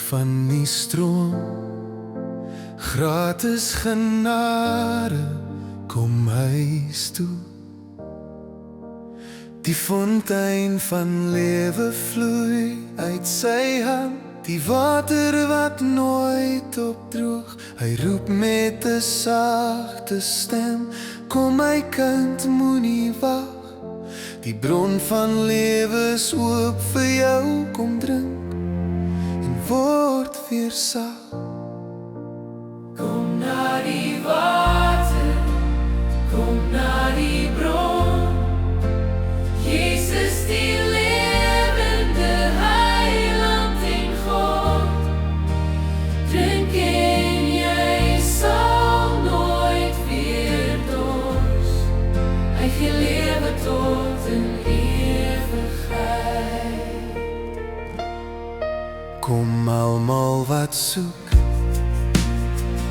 van die stroom, gratis genade, kom huis toe. Die fontein van lewe vloei uit sy hand, die water wat nooit opdroog. Hy roep met 'n sagte stem, kom my kind, moenie wag. Die bron van lewe is oop vir jou, kom drink en word weer sag. Kom na die water, kom na die bron. Jesus die lewende Heiland en God. Drink en jy sal nooit weer dors. Hy gee lewe tot in ewigheid. Kom almal wat soek,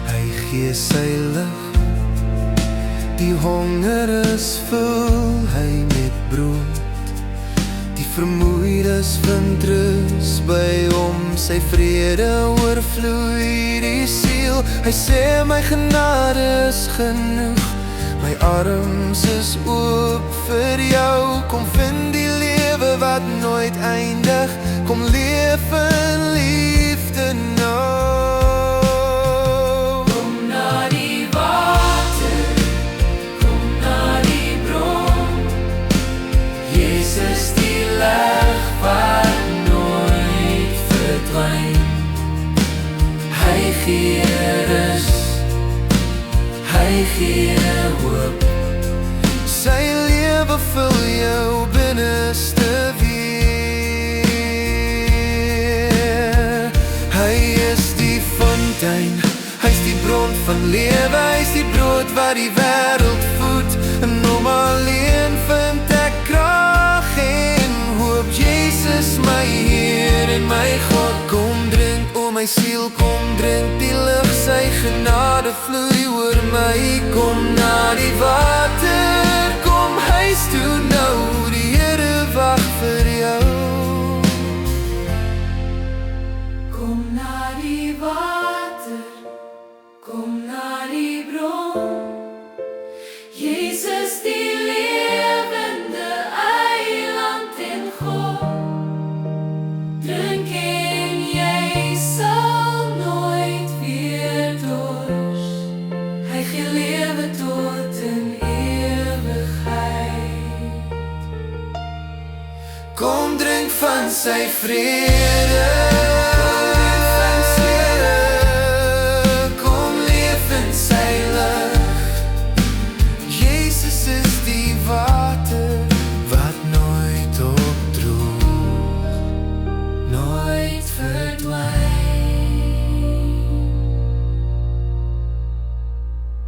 hy gee sy lig. Die honger is vul hy met brood, die vermoeides vind rus by hom. Sy vrede oorvloei die siel. Hy sê my genade is genoeg, my arms is oop vir jou. Kom vind die lewe wat nooit eindig, kom leef in liefde nou. Kom na die water, kom na die bron. Jesus die lig wat nooit verdwyn. Hy gee rus, hy gee hoop. Sy lewe vul jou binneste weer. Hy is die fontein, hy is die bron van lewe. Hy is die brood wat die wêreld voed. En hom alleen vind ek krag en hoop. Jesus my Heer en my God, kom drink o my siel, kom drink die lig. Sy genade vloei oor my. Kom na die water, kom huis toe nou. Die Here wag vir jou. Kom na die water, kom na die bron. Jesus die lewende Heiland en God. Drink en jy sal nooit weer dors. Hy gee lewe tot in ewigheid. Kom drink van sy vrede.